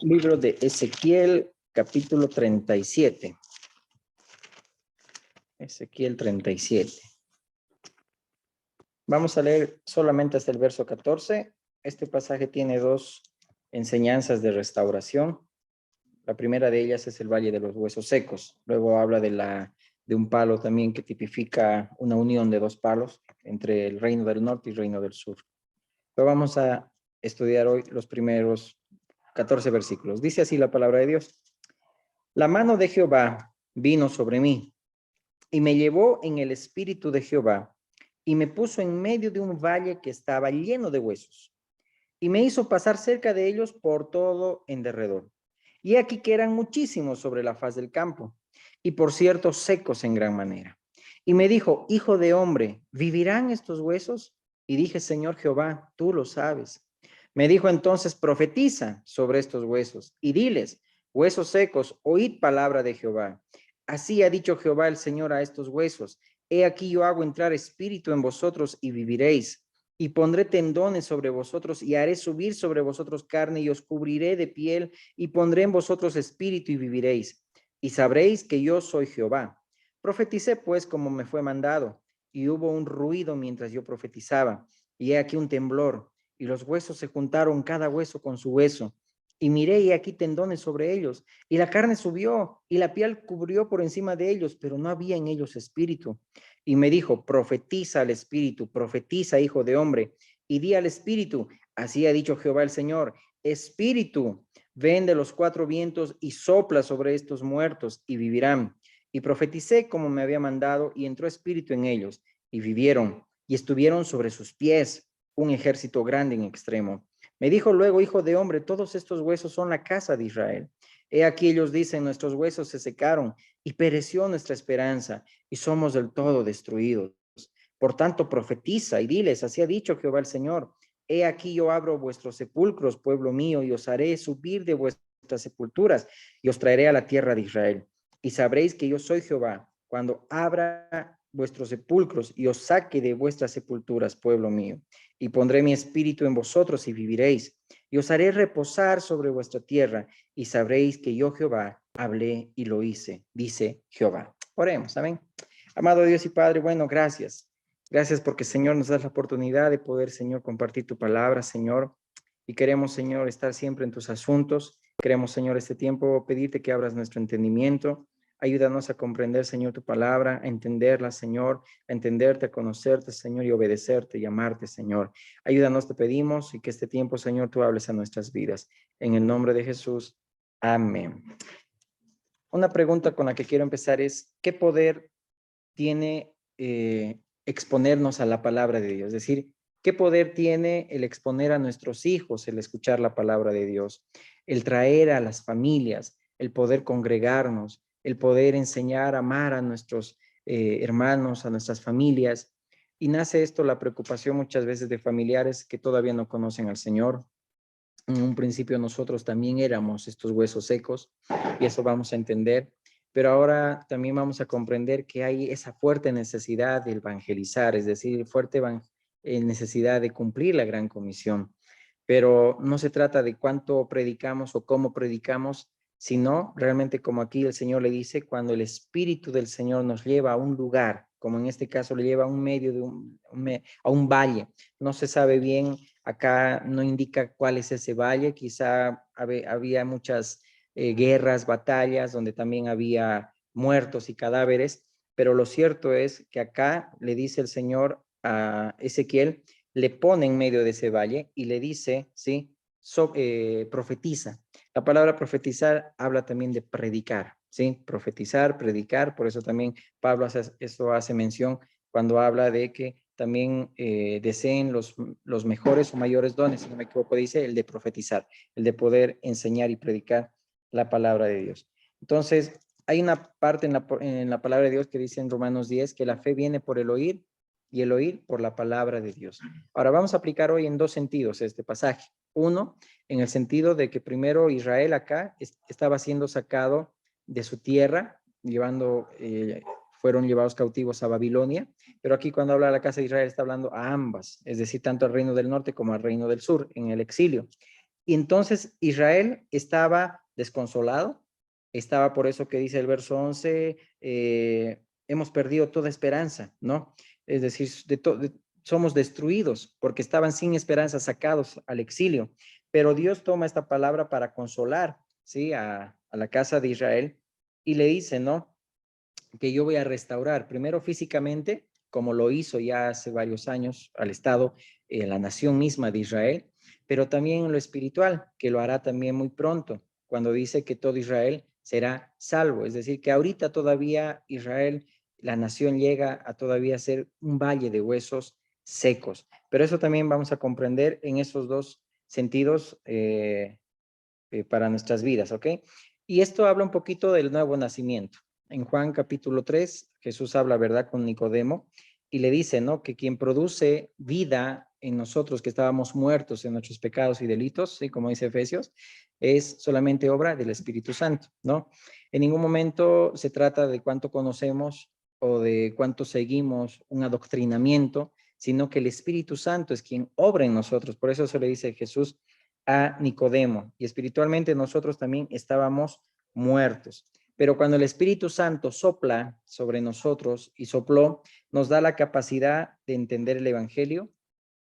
Libro de Ezequiel, capítulo 37. Ezequiel 37. Vamos a leer solamente hasta el verso 14. Este pasaje tiene dos enseñanzas de restauración. La primera de ellas es el Valle de los Huesos Secos. Luego habla de un palo también que tipifica una unión de dos palos entre el reino del norte y el reino del sur. Pero vamos a estudiar hoy los primeros 14 versículos. Dice así la palabra de Dios. La mano de Jehová vino sobre mí y me llevó en el espíritu de Jehová y me puso en medio de un valle que estaba lleno de huesos y me hizo pasar cerca de ellos por todo en derredor. Y aquí que eran muchísimos sobre la faz del campo y por cierto secos en gran manera. Y me dijo, hijo de hombre, ¿vivirán estos huesos? Y dije, Señor Jehová, tú lo sabes. Me dijo entonces, profetiza sobre estos huesos y diles, huesos secos, oíd palabra de Jehová. Así ha dicho Jehová el Señor a estos huesos. He aquí yo hago entrar espíritu en vosotros y viviréis. Y pondré tendones sobre vosotros y haré subir sobre vosotros carne y os cubriré de piel y pondré en vosotros espíritu y viviréis. Y sabréis que yo soy Jehová. Profeticé pues como me fue mandado y hubo un ruido mientras yo profetizaba y he aquí un temblor y los huesos se juntaron cada hueso con su hueso. Y miré y aquí tendones sobre ellos, y la carne subió, y la piel cubrió por encima de ellos, pero no había en ellos espíritu. Y me dijo, profetiza al espíritu, profetiza, hijo de hombre, y di al espíritu, así ha dicho Jehová el Señor, espíritu, ven de los cuatro vientos y sopla sobre estos muertos, y vivirán. Y profeticé como me había mandado, y entró espíritu en ellos, y vivieron, y estuvieron sobre sus pies, un ejército grande en extremo. Me dijo luego, hijo de hombre, todos estos huesos son la casa de Israel. He aquí ellos dicen, nuestros huesos se secaron y pereció nuestra esperanza y somos del todo destruidos. Por tanto, profetiza y diles, así ha dicho Jehová el Señor. He aquí yo abro vuestros sepulcros, pueblo mío, y os haré subir de vuestras sepulturas y os traeré a la tierra de Israel. Y sabréis que yo soy Jehová cuando abra vuestros sepulcros y os saque de vuestras sepulturas, pueblo mío, y pondré mi espíritu en vosotros y viviréis, y os haré reposar sobre vuestra tierra, y sabréis que yo Jehová hablé y lo hice, dice Jehová. Oremos, amén. Amado Dios y Padre, bueno, gracias. Gracias porque, Señor, nos das la oportunidad de poder, Señor, compartir tu palabra, Señor, y queremos, Señor, estar siempre en tus asuntos. Queremos, Señor, este tiempo pedirte que abras nuestro entendimiento. Ayúdanos a comprender, Señor, tu palabra, a entenderla, Señor, a entenderte, a conocerte, Señor, y obedecerte y amarte, Señor. Ayúdanos, te pedimos, y que este tiempo, Señor, tú hables a nuestras vidas. En el nombre de Jesús. Amén. Una pregunta con la que quiero empezar es, ¿qué poder tiene exponernos a la palabra de Dios? Es decir, ¿qué poder tiene el exponer a nuestros hijos, el escuchar la palabra de Dios, el traer a las familias, el poder congregarnos, el poder enseñar a amar a nuestros hermanos, a nuestras familias? Y nace esto la preocupación muchas veces de familiares que todavía no conocen al Señor. En un principio nosotros también éramos estos huesos secos y eso vamos a entender, pero ahora también vamos a comprender que hay esa fuerte necesidad de evangelizar, es decir, fuerte necesidad de cumplir la gran comisión. Pero no se trata de cuánto predicamos o cómo predicamos, sino realmente como aquí el Señor le dice, cuando el Espíritu del Señor nos lleva a un lugar, como en este caso le lleva a un medio de a un valle, no se sabe bien. Acá no indica cuál es ese valle, quizá había muchas guerras, batallas, donde también había muertos y cadáveres, pero lo cierto es que acá le dice el Señor a Ezequiel, le pone en medio de ese valle y le dice, ¿sí? Profetiza. La palabra profetizar habla también de predicar, ¿sí? Profetizar, predicar, por eso también Pablo hace mención cuando habla de que también deseen los mejores o mayores dones, si no me equivoco, dice el de profetizar, el de poder enseñar y predicar la palabra de Dios. Entonces, hay una parte en la palabra de Dios que dice en Romanos 10 que la fe viene por el oír y el oír por la palabra de Dios. Ahora vamos a aplicar hoy en dos sentidos este pasaje. Uno, en el sentido de que primero Israel acá estaba siendo sacado de su tierra, fueron llevados cautivos a Babilonia, pero aquí cuando habla de la casa de Israel está hablando a ambas, es decir, tanto al reino del norte como al reino del sur, en el exilio. Y entonces Israel estaba desconsolado, estaba por eso que dice el verso 11, hemos perdido toda esperanza, ¿no? Es decir, somos destruidos porque estaban sin esperanza, sacados al exilio. Pero Dios toma esta palabra para consolar, ¿sí? A la casa de Israel y le dice, ¿no? Que yo voy a restaurar, primero físicamente, como lo hizo ya hace varios años al Estado, la nación misma de Israel, pero también en lo espiritual, que lo hará también muy pronto, cuando dice que todo Israel será salvo. Es decir, que ahorita todavía Israel, la nación llega a todavía ser un valle de huesos secos. Pero eso también vamos a comprender en esos dos sentidos para nuestras vidas, ¿ok? Y esto habla un poquito del nuevo nacimiento. En Juan capítulo 3, Jesús habla, ¿verdad?, con Nicodemo y le dice, ¿no?, que quien produce vida en nosotros, que estábamos muertos en nuestros pecados y delitos, ¿sí?, como dice Efesios, es solamente obra del Espíritu Santo, ¿no? En ningún momento se trata de cuánto conocemos o de cuánto seguimos un adoctrinamiento, sino que el Espíritu Santo es quien obra en nosotros. Por eso se le dice Jesús a Nicodemo, y espiritualmente nosotros también estábamos muertos. Pero cuando el Espíritu Santo sopla sobre nosotros y sopló, nos da la capacidad de entender el Evangelio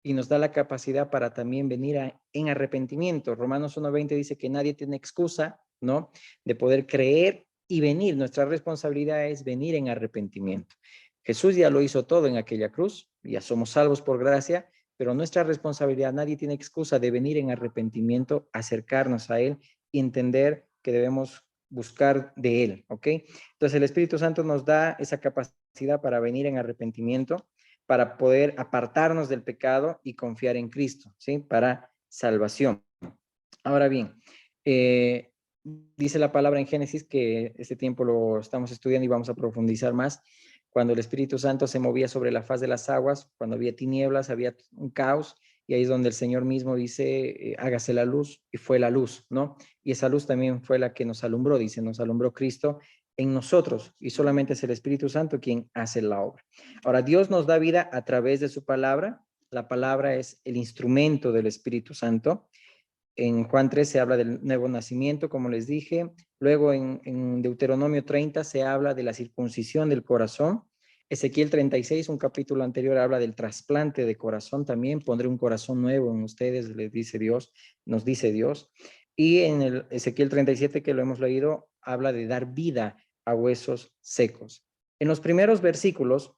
y nos da la capacidad para también venir en arrepentimiento. Romanos 1:20 dice que nadie tiene excusa, ¿no?, de poder creer y venir. Nuestra responsabilidad es venir en arrepentimiento. Jesús ya lo hizo todo en aquella cruz, ya somos salvos por gracia, pero nuestra responsabilidad, nadie tiene excusa de venir en arrepentimiento, acercarnos a Él y entender que debemos buscar de Él, ¿ok? Entonces el Espíritu Santo nos da esa capacidad para venir en arrepentimiento, para poder apartarnos del pecado y confiar en Cristo, ¿sí? Para salvación. Ahora bien, dice la palabra en Génesis, que este tiempo lo estamos estudiando y vamos a profundizar más, cuando el Espíritu Santo se movía sobre la faz de las aguas, cuando había tinieblas, había un caos, y ahí es donde el Señor mismo dice, hágase la luz, y fue la luz, ¿no? Y esa luz también fue la que nos alumbró, dice, nos alumbró Cristo en nosotros, y solamente es el Espíritu Santo quien hace la obra. Ahora, Dios nos da vida a través de su palabra, la palabra es el instrumento del Espíritu Santo. En Juan 3 se habla del nuevo nacimiento, como les dije. Luego en Deuteronomio 30 se habla de la circuncisión del corazón. Ezequiel 36, un capítulo anterior, habla del trasplante de corazón también. Pondré un corazón nuevo en ustedes, les dice Dios, nos dice Dios. Y en el Ezequiel 37, que lo hemos leído, habla de dar vida a huesos secos. En los primeros versículos,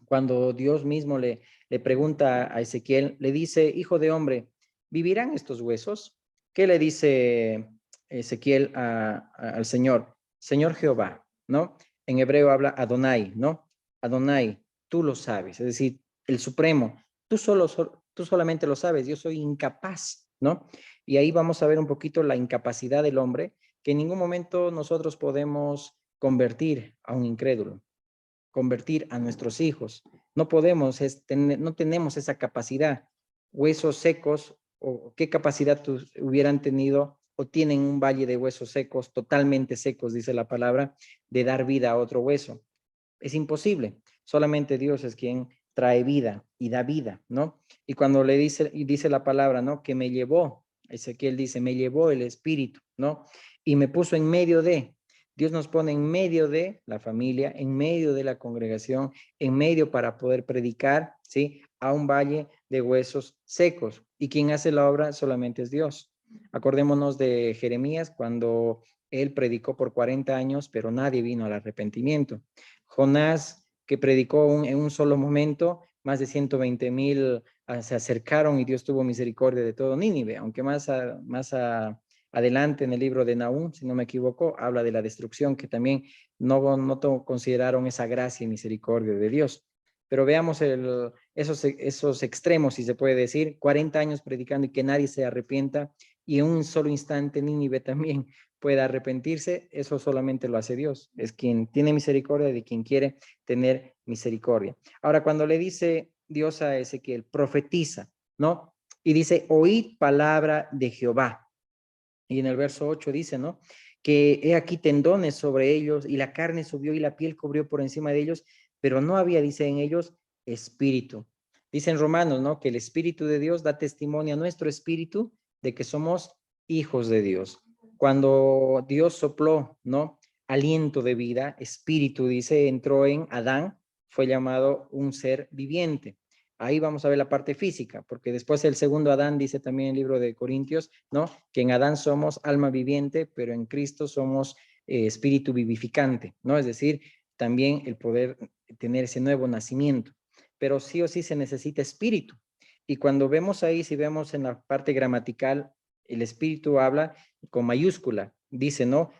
cuando Dios mismo le pregunta a Ezequiel, le dice, hijo de hombre, ¿vivirán estos huesos? ¿Qué le dice Ezequiel al Señor? Señor Jehová, ¿no? En hebreo habla Adonai, ¿no? Adonai, tú lo sabes, es decir, el Supremo, tú solamente lo sabes, yo soy incapaz, ¿no? Y ahí vamos a ver un poquito la incapacidad del hombre, que en ningún momento nosotros podemos convertir a un incrédulo, convertir a nuestros hijos. No podemos, no tenemos esa capacidad. Huesos secos, o qué capacidad hubieran tenido o tienen un valle de huesos secos, totalmente secos, dice la palabra, de dar vida a otro hueso. Es imposible. Solamente Dios es quien trae vida y da vida, ¿no? Y cuando le dice, y dice la palabra, ¿no? Que me llevó, Ezequiel dice, me llevó el Espíritu, ¿no? Y me puso en medio de, Dios nos pone en medio de la familia, en medio de la congregación, en medio para poder predicar, ¿sí? A un valle de huesos secos. Y quien hace la obra solamente es Dios. Acordémonos de Jeremías cuando él predicó por 40 años, pero nadie vino al arrepentimiento. Jonás, que predicó en un solo momento, más de 120,000 se acercaron y Dios tuvo misericordia de todo Nínive, aunque adelante en el libro de Nahum, si no me equivoco, habla de la destrucción, que también no consideraron esa gracia y misericordia de Dios. Pero veamos esos extremos, si se puede decir, 40 años predicando y que nadie se arrepienta, y en un solo instante Nínive también pueda arrepentirse, eso solamente lo hace Dios. Es quien tiene misericordia de quien quiere tener misericordia. Ahora, cuando le dice Dios a Ezequiel, profetiza, ¿no? Y dice, oíd palabra de Jehová. Y en el verso 8 dice, ¿no? Que he aquí tendones sobre ellos y la carne subió y la piel cubrió por encima de ellos, pero no había, dice en ellos, espíritu. Dicen Romanos, ¿no? Que el Espíritu de Dios da testimonio a nuestro espíritu de que somos hijos de Dios. Cuando Dios sopló, ¿no? Aliento de vida, espíritu, dice, entró en Adán, fue llamado un ser viviente. Ahí vamos a ver la parte física, porque después el segundo Adán dice también el libro de Corintios, ¿no? Que en Adán somos alma viviente, pero en Cristo somos espíritu vivificante, ¿no? Es decir, también el poder tener ese nuevo nacimiento. Pero sí o sí se necesita espíritu. Y cuando vemos ahí, si vemos en la parte gramatical, el espíritu habla con mayúscula, dice, ¿no?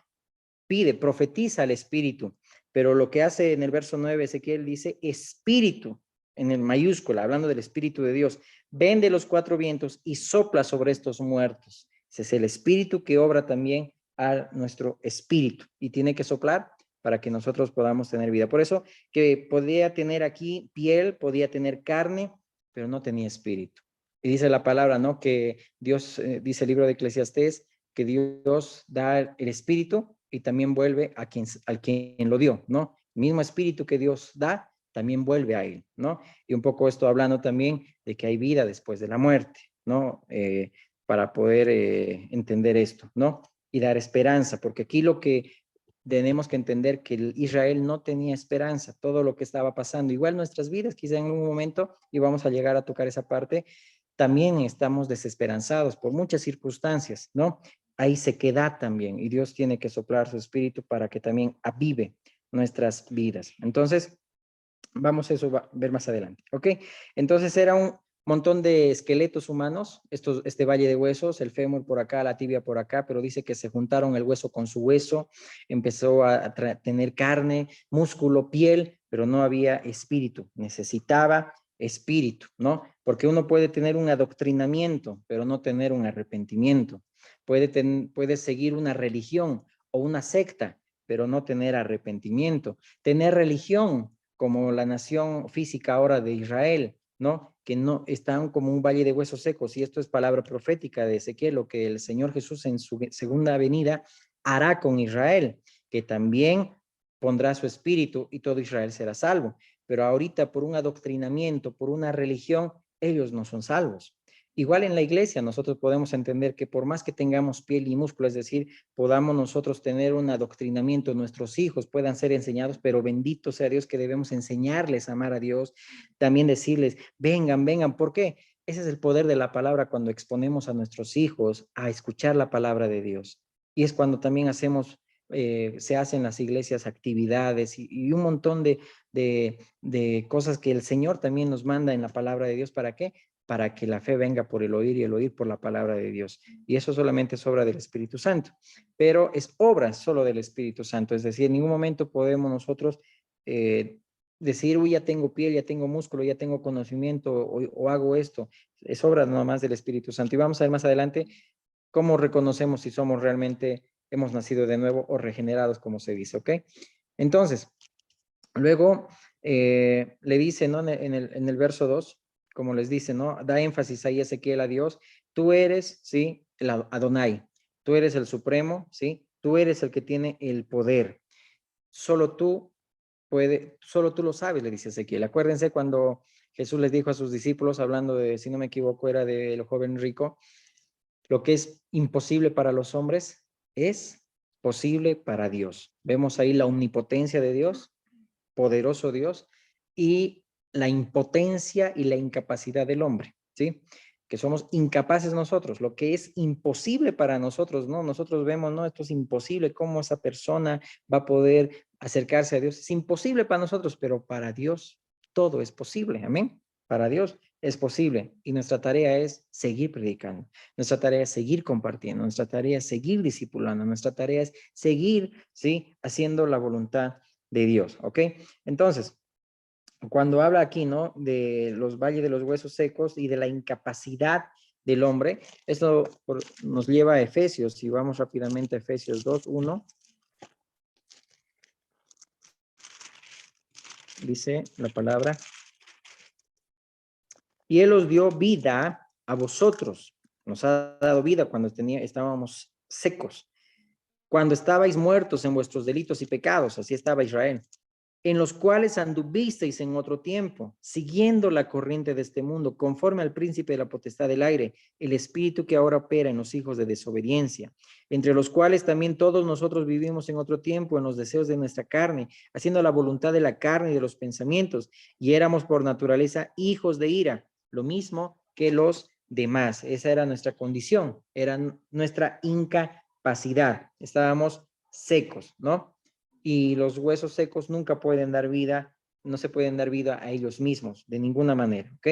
Pide, profetiza al espíritu, pero lo que hace en el verso 9 Ezequiel dice espíritu, en el mayúscula, hablando del espíritu de Dios, ven de los cuatro vientos y sopla sobre estos muertos. Ese es el espíritu que obra también a nuestro espíritu y tiene que soplar para que nosotros podamos tener vida. Por eso que podía tener aquí piel, podía tener carne, pero no tenía espíritu. Y dice la palabra, ¿no? Que Dios, dice el libro de Eclesiastés, que Dios da el espíritu y también vuelve a quien lo dio, ¿no? El mismo espíritu que Dios da, también vuelve a él, ¿no? Y un poco esto hablando también de que hay vida después de la muerte, ¿no? Para poder entender esto, ¿no? Y dar esperanza, porque aquí lo que tenemos que entender que Israel no tenía esperanza, todo lo que estaba pasando, igual nuestras vidas, quizá en un momento, y vamos a llegar a tocar esa parte, también estamos desesperanzados por muchas circunstancias, ¿no? Hay sequedad también y Dios tiene que soplar su espíritu para que también avive nuestras vidas. Entonces, vamos a eso a ver más adelante, ¿ok? Entonces era un montón de esqueletos humanos, este valle de huesos, el fémur por acá, la tibia por acá, pero dice que se juntaron el hueso con su hueso, empezó a tener carne, músculo, piel, pero no había espíritu, necesitaba espíritu, ¿no? Porque uno puede tener un adoctrinamiento, pero no tener un arrepentimiento. Puede seguir una religión o una secta, pero no tener arrepentimiento. Tener religión, como la nación física ahora de Israel, ¿no? Que no están como un valle de huesos secos, y esto es palabra profética de Ezequiel, lo que el Señor Jesús en su segunda venida hará con Israel, que también pondrá su espíritu y todo Israel será salvo. Pero ahorita por un adoctrinamiento, por una religión, ellos no son salvos. Igual en la iglesia nosotros podemos entender que por más que tengamos piel y músculo, es decir, podamos nosotros tener un adoctrinamiento, nuestros hijos puedan ser enseñados, pero bendito sea Dios que debemos enseñarles a amar a Dios, también decirles, vengan, vengan, ¿por qué? Ese es el poder de la palabra cuando exponemos a nuestros hijos a escuchar la palabra de Dios. Y es cuando también se hacen las iglesias actividades y un montón de cosas que el Señor también nos manda en la palabra de Dios. ¿Para qué? Para que la fe venga por el oír y el oír por la palabra de Dios. Y eso solamente es obra del Espíritu Santo, pero es obra solo del Espíritu Santo. Es decir, en ningún momento podemos nosotros decir, uy, ya tengo piel, ya tengo músculo, ya tengo conocimiento o hago esto. Es obra nomás del Espíritu Santo. Y vamos a ver más adelante cómo reconocemos si somos realmente, hemos nacido de nuevo o regenerados, como se dice, ¿ok? Entonces, luego le dice, ¿no? En el verso 2, como les dice, ¿no? Da énfasis ahí Ezequiel a Dios. Tú eres, ¿sí? El Adonai. Tú eres el supremo, ¿sí? Tú eres el que tiene el poder. Solo tú solo tú lo sabes, le dice Ezequiel. Acuérdense cuando Jesús les dijo a sus discípulos, hablando de, si no me equivoco, era del joven rico, lo que es imposible para los hombres es posible para Dios. Vemos ahí la omnipotencia de Dios, poderoso Dios, y la impotencia y la incapacidad del hombre, ¿sí? Que somos incapaces nosotros, lo que es imposible para nosotros, ¿no? Nosotros vemos, ¿no? Esto es imposible, ¿cómo esa persona va a poder acercarse a Dios? Es imposible para nosotros, pero para Dios todo es posible, amén. Para Dios es posible y nuestra tarea es seguir predicando, nuestra tarea es seguir compartiendo, nuestra tarea es seguir discipulando, nuestra tarea es seguir, ¿sí? Haciendo la voluntad de Dios, ¿ok? Entonces, cuando habla aquí, ¿no? De los valles de los huesos secos y de la incapacidad del hombre, esto nos lleva a Efesios, si vamos rápidamente a Efesios 2:1, dice la palabra, y Él os dio vida a vosotros, nos ha dado vida cuando estábamos secos, cuando estabais muertos en vuestros delitos y pecados, así estaba Israel, en los cuales anduvisteis en otro tiempo, siguiendo la corriente de este mundo, conforme al príncipe de la potestad del aire, el espíritu que ahora opera en los hijos de desobediencia, entre los cuales también todos nosotros vivimos en otro tiempo, en los deseos de nuestra carne, haciendo la voluntad de la carne y de los pensamientos, y éramos por naturaleza hijos de ira, lo mismo que los demás. Esa era nuestra condición, era nuestra incapacidad, estábamos secos, ¿no? Y los huesos secos nunca pueden dar vida, no se pueden dar vida a ellos mismos, de ninguna manera, ¿ok?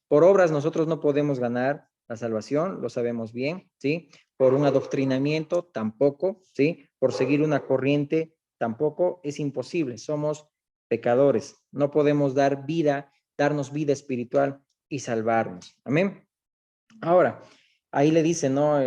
Por obras nosotros no podemos ganar la salvación, lo sabemos bien, ¿sí? Por un adoctrinamiento tampoco, ¿sí? Por seguir una corriente tampoco, es imposible, somos pecadores, no podemos dar vida, darnos vida espiritual y salvarnos, amén. Ahora, ahí le dice, ¿no?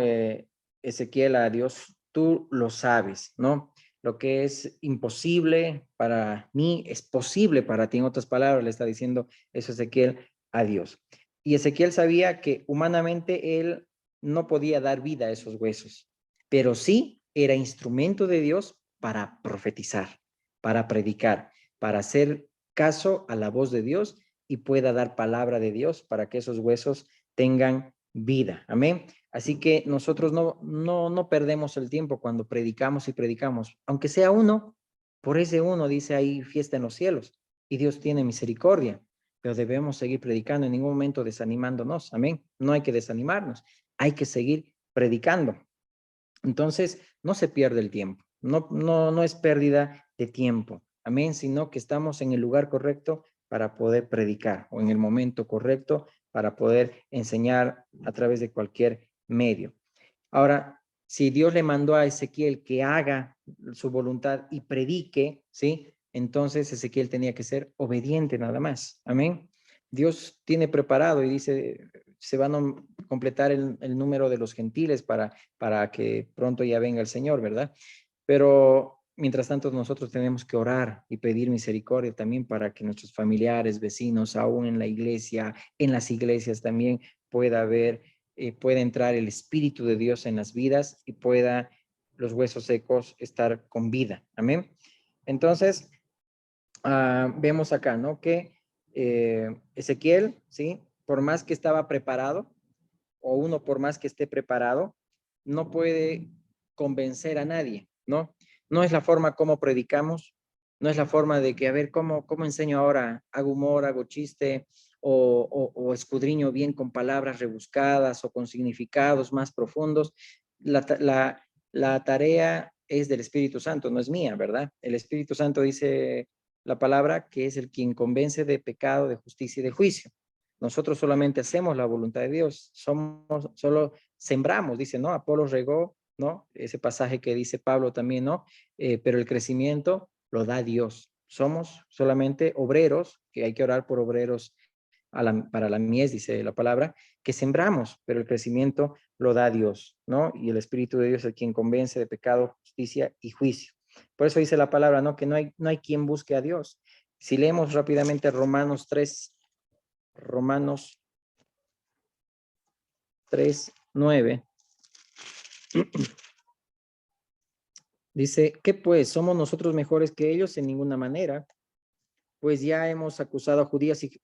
Ezequiel a Dios, tú lo sabes, ¿no? Lo que es imposible para mí es posible para ti. En otras palabras, le está diciendo eso Ezequiel a Dios. Y Ezequiel sabía que humanamente él no podía dar vida a esos huesos, pero sí era instrumento de Dios para profetizar, para predicar, para hacer caso a la voz de Dios y pueda dar palabra de Dios para que esos huesos tengan vida. Amén. Así que nosotros no perdemos el tiempo cuando predicamos y predicamos, aunque sea uno, por ese uno dice ahí fiesta en los cielos y Dios tiene misericordia, pero debemos seguir predicando, en ningún momento desanimándonos. Amén. No hay que desanimarnos, hay que seguir predicando. Entonces, no se pierde el tiempo, no es pérdida de tiempo. Amén, sino que estamos en el lugar correcto para poder predicar o en el momento correcto para poder enseñar a través de cualquier medio. Ahora, si Dios le mandó a Ezequiel que haga su voluntad y predique, ¿sí? Entonces Ezequiel tenía que ser obediente nada más. Amén. Dios tiene preparado y dice, se van a completar el número de los gentiles para que pronto ya venga el Señor, ¿verdad? Pero mientras tanto nosotros tenemos que orar y pedir misericordia también para que nuestros familiares, vecinos, aún en la iglesia, en las iglesias también pueda haber, pueda entrar el Espíritu de Dios en las vidas y pueda los huesos secos estar con vida. Amén. Entonces, vemos acá, ¿no? Que Ezequiel, ¿sí? Por más que estaba preparado, o uno por más que esté preparado, no puede convencer a nadie, ¿no? No es la forma como predicamos, no es la forma de que, a ver, ¿cómo enseño ahora? Hago humor, hago chiste, o escudriño bien con palabras rebuscadas o con significados más profundos. La tarea es del Espíritu Santo, no es mía, ¿verdad? El Espíritu Santo dice la palabra que es el quien convence de pecado, de justicia y de juicio. Nosotros solamente hacemos la voluntad de Dios, solo sembramos, dice, ¿no? Apolo regó, ¿no? Ese pasaje que dice Pablo también, ¿no? Pero el crecimiento lo da Dios. Somos solamente obreros, que hay que orar por obreros para la mies, dice la palabra, que sembramos, pero el crecimiento lo da Dios, ¿no? Y el Espíritu de Dios es el quien convence de pecado, justicia y juicio. Por eso dice la palabra, ¿no? Que no hay quien busque a Dios. Si leemos rápidamente Romanos 3:9, dice, ¿qué pues? ¿Somos nosotros mejores que ellos? En ninguna manera, pues ya hemos acusado a judíos y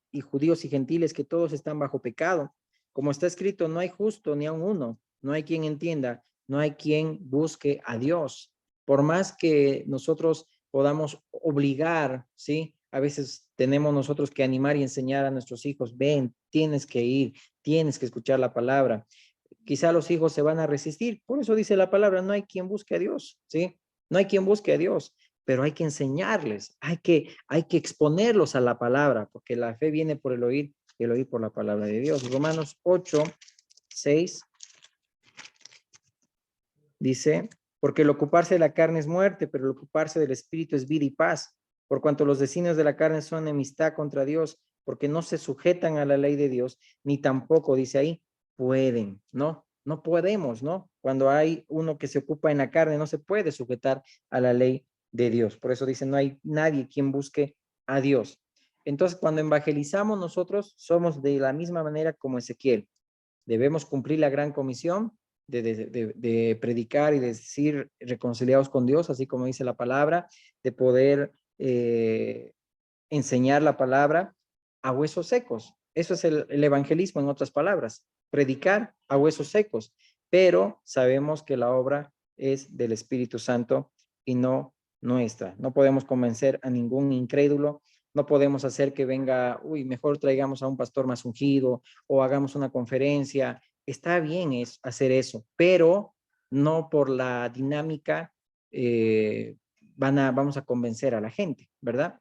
gentiles que todos están bajo pecado. Como está escrito, no hay justo ni a uno, no hay quien entienda, no hay quien busque a Dios. Por más que nosotros podamos obligar, ¿sí? A veces tenemos nosotros que animar y enseñar a nuestros hijos, ven, tienes que ir, tienes que escuchar la palabra. Quizá los hijos se van a resistir. Por eso dice la palabra, no hay quien busque a Dios, ¿sí? No hay quien busque a Dios, pero hay que enseñarles, hay que exponerlos a la palabra, porque la fe viene por el oír y el oír por la palabra de Dios. Romanos 8:6 dice, porque el ocuparse de la carne es muerte, pero el ocuparse del espíritu es vida y paz, por cuanto los designios de la carne son enemistad contra Dios, porque no se sujetan a la ley de Dios, ni tampoco, dice ahí, pueden, ¿no? No podemos, ¿no? Cuando hay uno que se ocupa en la carne, no se puede sujetar a la ley de Dios. Por eso dice, no hay nadie quien busque a Dios. Entonces, cuando evangelizamos nosotros, somos de la misma manera como Ezequiel. Debemos cumplir la gran comisión de predicar y de decir reconciliados con Dios, así como dice la palabra, de poder enseñar la palabra a huesos secos. Eso es el evangelismo, en otras palabras, predicar a huesos secos. Pero sabemos que la obra es del Espíritu Santo y no nuestra. No podemos convencer a ningún incrédulo. No podemos hacer que venga, uy, mejor traigamos a un pastor más ungido o hagamos una conferencia. Está bien hacer eso, pero no por la dinámica vamos a convencer a la gente, ¿verdad?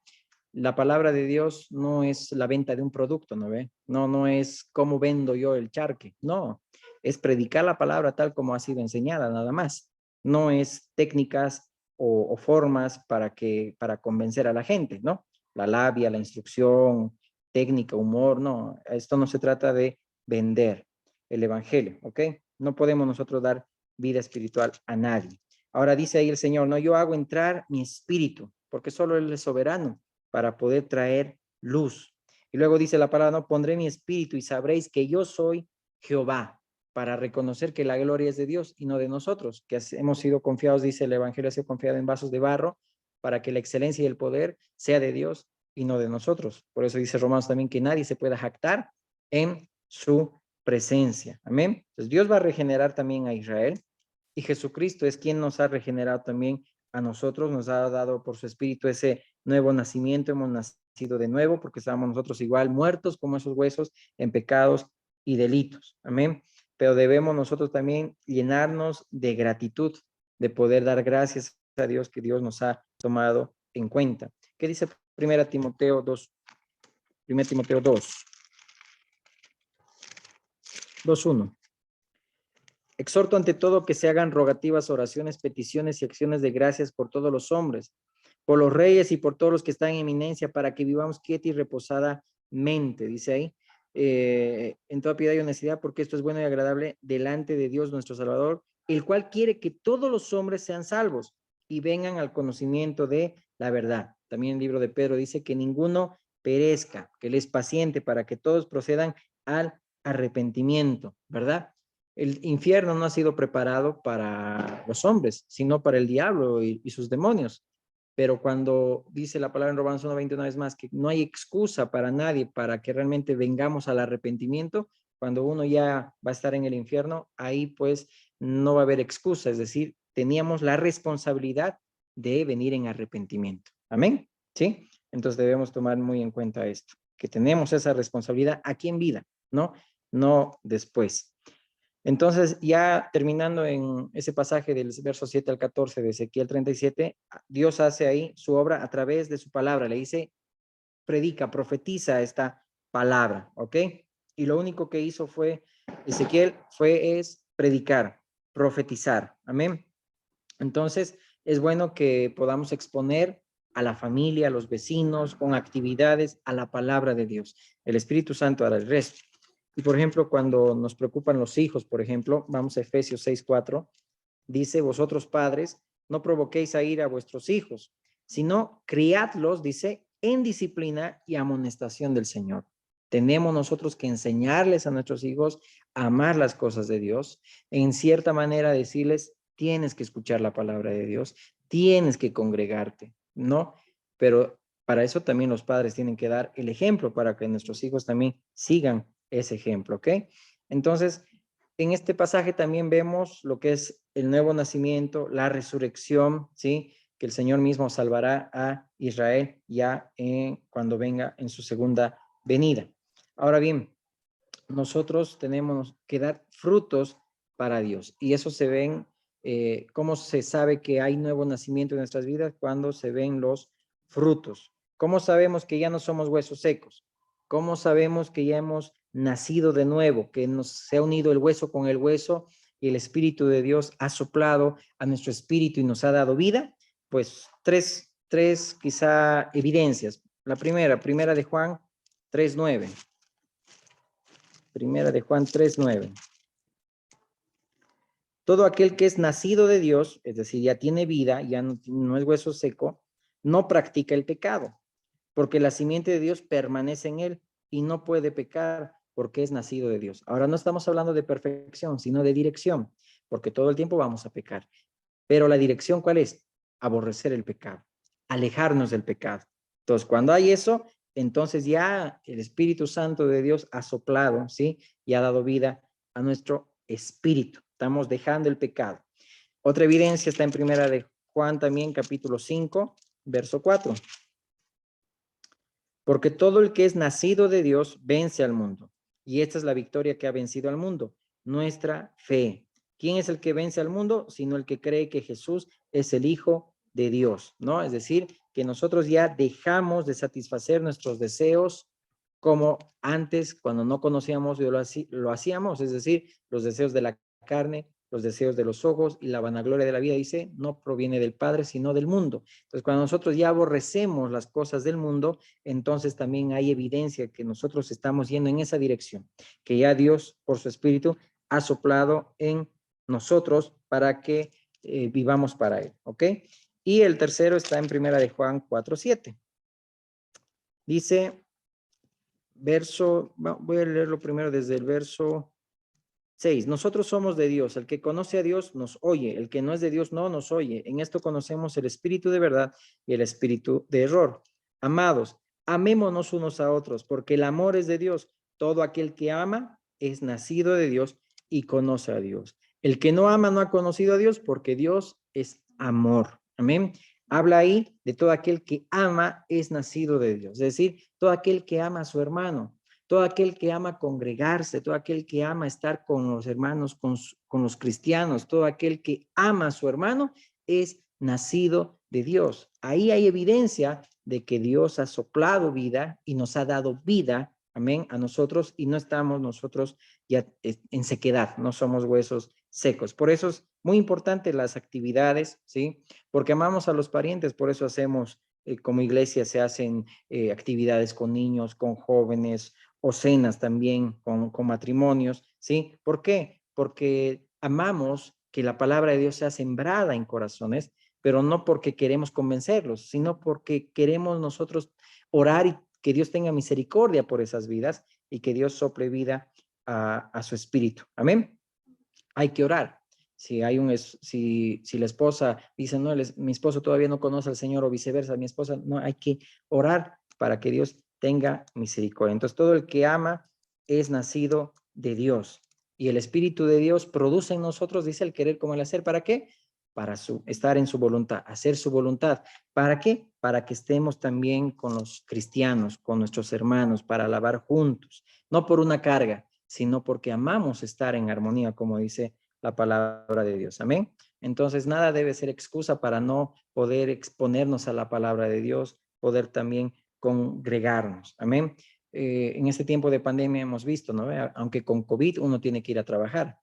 La palabra de Dios no es la venta de un producto, ¿no ve? No, no es cómo vendo yo el charque, no, es predicar la palabra tal como ha sido enseñada, nada más. No es técnicas o formas para convencer a la gente, ¿no? La labia, la instrucción, técnica, humor, no, esto no se trata de vender el evangelio, ¿ok? No podemos nosotros dar vida espiritual a nadie. Ahora dice ahí el Señor, no, yo hago entrar mi espíritu, porque solo Él es soberano para poder traer luz. Y luego dice la palabra, no, pondré mi espíritu y sabréis que yo soy Jehová, para reconocer que la gloria es de Dios y no de nosotros, que hemos sido confiados, dice el Evangelio, ha sido confiado en vasos de barro, para que la excelencia y el poder sea de Dios y no de nosotros. Por eso dice Romanos también que nadie se pueda jactar en su presencia. Amén. Entonces Dios va a regenerar también a Israel y Jesucristo es quien nos ha regenerado también a nosotros, nos ha dado por su espíritu ese nuevo nacimiento, hemos nacido de nuevo porque estábamos nosotros igual muertos como esos huesos en pecados y delitos. Amén. Pero debemos nosotros también llenarnos de gratitud, de poder dar gracias a Dios que Dios nos ha tomado en cuenta. ¿Qué dice 1 Timoteo 2? 1 Timoteo 2, 2:1. Exhorto ante todo que se hagan rogativas, oraciones, peticiones y acciones de gracias por todos los hombres, por los reyes y por todos los que están en eminencia, para que vivamos quieta y reposadamente, dice ahí, en toda piedad y honestidad, porque esto es bueno y agradable delante de Dios nuestro Salvador, el cual quiere que todos los hombres sean salvos y vengan al conocimiento de la verdad. También el libro de Pedro dice que ninguno perezca, que Él es paciente para que todos procedan al arrepentimiento, ¿verdad? El infierno no ha sido preparado para los hombres, sino para el diablo y sus demonios. Pero cuando dice la palabra en Romanos 1:20 una vez más que no hay excusa para nadie para que realmente vengamos al arrepentimiento, cuando uno ya va a estar en el infierno, ahí pues no va a haber excusa, es decir, teníamos la responsabilidad de venir en arrepentimiento. Amén. ¿Sí? Entonces debemos tomar muy en cuenta esto, que tenemos esa responsabilidad aquí en vida, ¿no? No después. Entonces, ya terminando en ese pasaje del verso 7 al 14 de Ezequiel 37, Dios hace ahí su obra a través de su palabra. Le dice, predica, profetiza esta palabra, ¿ok? Y lo único que hizo Ezequiel es predicar, profetizar. Amén. Entonces, es bueno que podamos exponer a la familia, a los vecinos, con actividades, a la palabra de Dios. El Espíritu Santo hará el resto. Y por ejemplo, cuando nos preocupan los hijos, por ejemplo, vamos a Efesios 6:4, dice, vosotros padres, no provoquéis a ir a vuestros hijos, sino criadlos, dice, en disciplina y amonestación del Señor. Tenemos nosotros que enseñarles a nuestros hijos a amar las cosas de Dios, en cierta manera decirles, tienes que escuchar la palabra de Dios, tienes que congregarte, ¿no? Pero para eso también los padres tienen que dar el ejemplo para que nuestros hijos también sigan ese ejemplo, ¿ok? Entonces, en este pasaje también vemos lo que es el nuevo nacimiento, la resurrección, ¿sí? Que el Señor mismo salvará a Israel ya cuando venga en su segunda venida. Ahora bien, nosotros tenemos que dar frutos para Dios y eso se ven, cómo se sabe que hay nuevo nacimiento en nuestras vidas cuando se ven los frutos. ¿Cómo sabemos que ya no somos huesos secos? ¿Cómo sabemos que ya hemos nacido de nuevo, que se ha unido el hueso con el hueso y el Espíritu de Dios ha soplado a nuestro espíritu y nos ha dado vida? Pues tres quizá evidencias. La primera de Juan 3:9. Primera de Juan 3:9. Todo aquel que es nacido de Dios, es decir, ya tiene vida, ya no es hueso seco, no practica el pecado, porque la simiente de Dios permanece en él y no puede pecar porque es nacido de Dios. Ahora no estamos hablando de perfección, sino de dirección, porque todo el tiempo vamos a pecar. Pero la dirección, ¿cuál es? Aborrecer el pecado. alejarnos del pecado. Entonces, cuando hay eso, entonces ya el Espíritu Santo de Dios ha soplado, ¿sí? Y ha dado vida a nuestro espíritu. Estamos dejando el pecado. Otra evidencia está en Primera de Juan también, capítulo 5, verso 4. Porque todo el que es nacido de Dios vence al mundo. Y esta es la victoria que ha vencido al mundo, nuestra fe. ¿Quién es el que vence al mundo? Sino el que cree que Jesús es el Hijo de Dios, ¿no? Es decir, que nosotros ya dejamos de satisfacer nuestros deseos como antes, cuando no conocíamos, lo hacíamos, es decir, los deseos de la carne, los deseos de los ojos y la vanagloria de la vida, dice, no proviene del Padre, sino del mundo. Entonces, cuando nosotros ya aborrecemos las cosas del mundo, entonces también hay evidencia que nosotros estamos yendo en esa dirección, que ya Dios, por su Espíritu, ha soplado en nosotros para que vivamos para Él, ¿ok? Y el tercero está en Primera de Juan 4:7. Dice, voy a leerlo primero desde el verso 6. Nosotros somos de Dios. El que conoce a Dios nos oye. El que no es de Dios no nos oye. En esto conocemos el espíritu de verdad y el espíritu de error. Amados, amémonos unos a otros, porque el amor es de Dios. Todo aquel que ama es nacido de Dios y conoce a Dios. El que no ama no ha conocido a Dios, porque Dios es amor. Amén. Habla ahí de todo aquel que ama es nacido de Dios. Es decir, todo aquel que ama a su hermano, todo aquel que ama congregarse, todo aquel que ama estar con los hermanos, con los cristianos, todo aquel que ama a su hermano es nacido de Dios. Ahí hay evidencia de que Dios ha soplado vida y nos ha dado vida, amén, a nosotros, y no estamos nosotros ya en sequedad, no somos huesos secos. Por eso es muy importante las actividades, ¿sí? Porque amamos a los parientes, por eso hacemos, como iglesia se hacen actividades con niños, con jóvenes, o cenas también con matrimonios, ¿sí? ¿Por qué? Porque amamos que la palabra de Dios sea sembrada en corazones, pero no porque queremos convencerlos, sino porque queremos nosotros orar y que Dios tenga misericordia por esas vidas y que Dios sople vida a su espíritu. Amén. Hay que orar. Si la esposa dice, no, mi esposo todavía no conoce al Señor o viceversa, mi esposa, no, hay que orar para que Dios tenga misericordia. Entonces, todo el que ama es nacido de Dios. Y el Espíritu de Dios produce en nosotros, dice, el querer como el hacer. ¿Para qué? Para estar en su voluntad, hacer su voluntad. ¿Para qué? Para que estemos también con los cristianos, con nuestros hermanos, para alabar juntos. No por una carga, sino porque amamos estar en armonía, como dice la palabra de Dios. Amén. Entonces, nada debe ser excusa para no poder exponernos a la palabra de Dios, poder también congregarnos. Amén. En este tiempo de pandemia hemos visto, ¿no? Aunque con COVID uno tiene que ir a trabajar,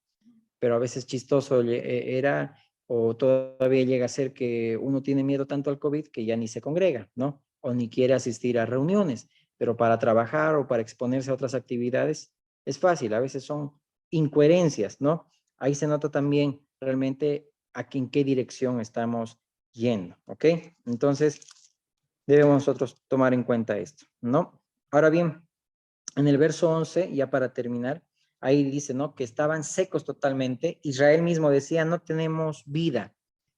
pero a veces chistoso era o todavía llega a ser que uno tiene miedo tanto al COVID que ya ni se congrega, ¿no? O ni quiere asistir a reuniones, pero para trabajar o para exponerse a otras actividades es fácil, a veces son incoherencias, ¿no? Ahí se nota también realmente en qué dirección estamos yendo, ¿ok? Entonces, debemos nosotros tomar en cuenta esto, ¿no? Ahora bien, en el verso 11, ya para terminar, ahí dice, ¿no? Que estaban secos totalmente. Israel mismo decía, no tenemos vida,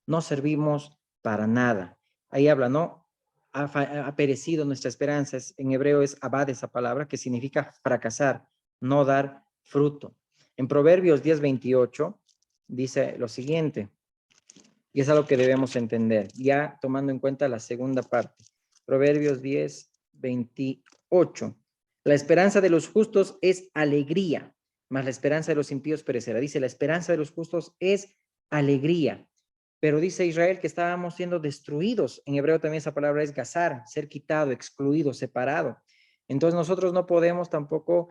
no servimos para nada. Ahí habla, ¿no? Ha perecido nuestra esperanza. En hebreo es abad esa palabra, que significa fracasar, no dar fruto. En Proverbios 10:28 dice lo siguiente, y es algo que debemos entender, ya tomando en cuenta la segunda parte. Proverbios 10:28. La esperanza de los justos es alegría, mas la esperanza de los impíos perecerá. Dice, la esperanza de los justos es alegría. Pero dice Israel que estábamos siendo destruidos. En hebreo también esa palabra es gazar, ser quitado, excluido, separado. Entonces nosotros no podemos tampoco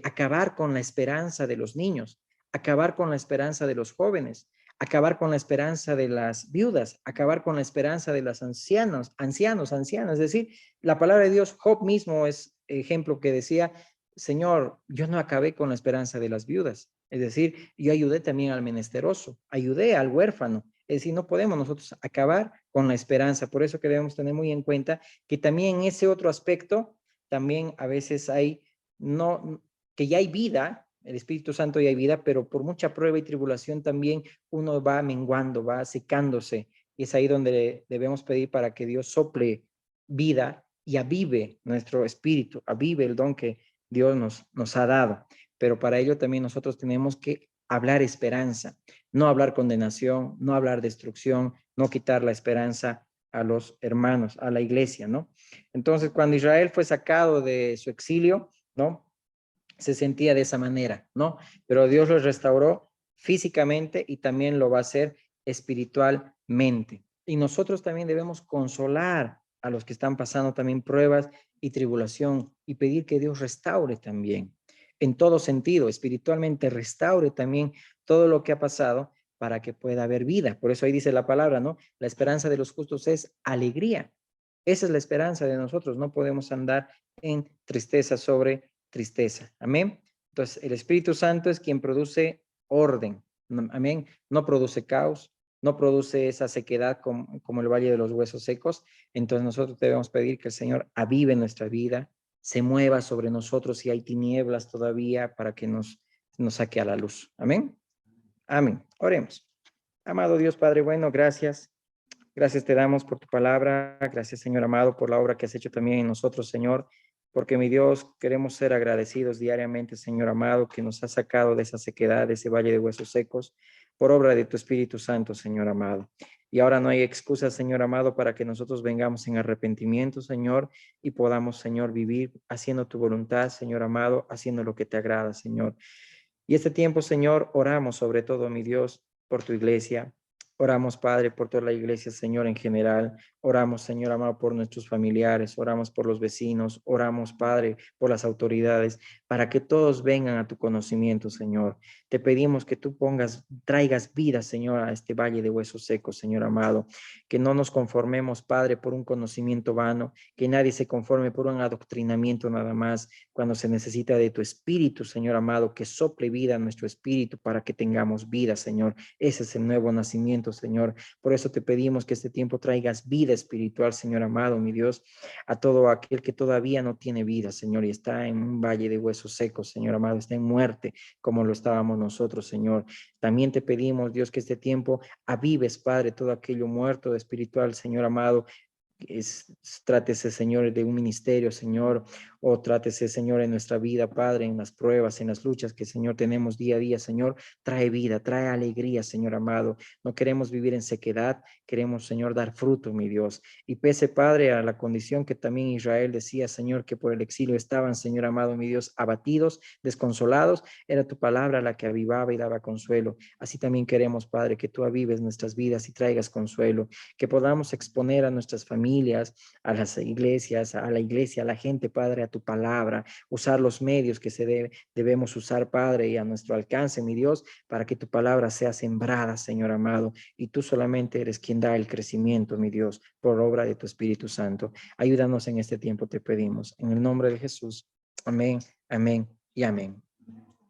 acabar con la esperanza de los niños, acabar con la esperanza de los jóvenes, acabar con la esperanza de las viudas, acabar con la esperanza de los ancianas. Es decir, la palabra de Dios, Job mismo es ejemplo que decía, Señor, yo no acabé con la esperanza de las viudas. Es decir, yo ayudé también al menesteroso, ayudé al huérfano. Es decir, no podemos nosotros acabar con la esperanza. Por eso que debemos tener muy en cuenta que también en ese otro aspecto, también a veces hay, no, que ya hay vida, el Espíritu Santo ya hay vida, pero por mucha prueba y tribulación también uno va menguando, va secándose Y es ahí donde debemos pedir para que Dios sople vida y avive nuestro espíritu, avive el don que Dios nos ha dado. Pero para ello también nosotros tenemos que hablar esperanza, no hablar condenación, no hablar destrucción, no quitar la esperanza a los hermanos, a la iglesia, ¿no? Entonces, cuando Israel fue sacado de su exilio, ¿no? Se sentía de esa manera, ¿no? Pero Dios los restauró físicamente y también lo va a hacer espiritualmente. Y nosotros también debemos consolar a los que están pasando también pruebas y tribulación y pedir que Dios restaure también, en todo sentido, espiritualmente restaure también todo lo que ha pasado para que pueda haber vida. Por eso ahí dice la palabra, ¿no? La esperanza de los justos es alegría. Esa es la esperanza de nosotros. No podemos andar en tristeza sobre tristeza. Amén. Entonces, el Espíritu Santo es quien produce orden. Amén. No produce caos, no produce esa sequedad como el valle de los huesos secos. Entonces, nosotros debemos pedir que el Señor avive nuestra vida, se mueva sobre nosotros si hay tinieblas todavía para que nos saque a la luz. Amén. Amén. Oremos. Amado Dios Padre bueno, gracias. Gracias te damos por tu palabra. Gracias, Señor amado, por la obra que has hecho también en nosotros, Señor. Porque, mi Dios, queremos ser agradecidos diariamente, Señor amado, que nos has sacado de esa sequedad, de ese valle de huesos secos, por obra de tu Espíritu Santo, Señor amado. Y ahora no hay excusa, Señor amado, para que nosotros vengamos en arrepentimiento, Señor, y podamos, Señor, vivir haciendo tu voluntad, Señor amado, haciendo lo que te agrada, Señor. Y este tiempo, Señor, oramos sobre todo, mi Dios, por tu iglesia. Oramos, Padre, por toda la iglesia, Señor, en general. Oramos, Señor amado, por nuestros familiares. Oramos por los vecinos. Oramos, Padre, por las autoridades, para que todos vengan a tu conocimiento, Señor. Te pedimos que tú traigas vida, Señor, a este valle de huesos secos, Señor amado. Que no nos conformemos, Padre, por un conocimiento vano. Que nadie se conforme por un adoctrinamiento nada más, cuando se necesita de tu espíritu, Señor amado, que sople vida a nuestro espíritu para que tengamos vida, Señor. Ese es el nuevo nacimiento, Señor. Por eso te pedimos que este tiempo traigas vida espiritual, Señor amado, mi Dios, a todo aquel que todavía no tiene vida, Señor, y está en un valle de huesos secos, Señor amado, está en muerte, como lo estábamos nosotros, Señor. También te pedimos, Dios, que este tiempo avives, Padre, todo aquello muerto de espiritual, Señor amado, trátese, Señor, de un ministerio, Señor, o trátese, Señor, en nuestra vida, Padre, en las pruebas, en las luchas que, Señor, tenemos día a día, Señor, trae vida, trae alegría, Señor amado. No queremos vivir en sequedad, queremos, Señor, dar fruto, mi Dios. Y pese, Padre, a la condición que también Israel decía, Señor, que por el exilio estaban, Señor amado, mi Dios, abatidos, desconsolados, era tu palabra la que avivaba y daba consuelo. Así también queremos, Padre, que tú avives nuestras vidas y traigas consuelo, que podamos exponer a nuestras familias, a las iglesias, a la iglesia, a la gente, Padre, a tu palabra, usar los medios que debemos usar, Padre, y a nuestro alcance, mi Dios, para que tu palabra sea sembrada, Señor amado, y tú solamente eres quien da el crecimiento, mi Dios, por obra de tu Espíritu Santo. Ayúdanos en este tiempo, te pedimos, en el nombre de Jesús. Amén, amén y amén.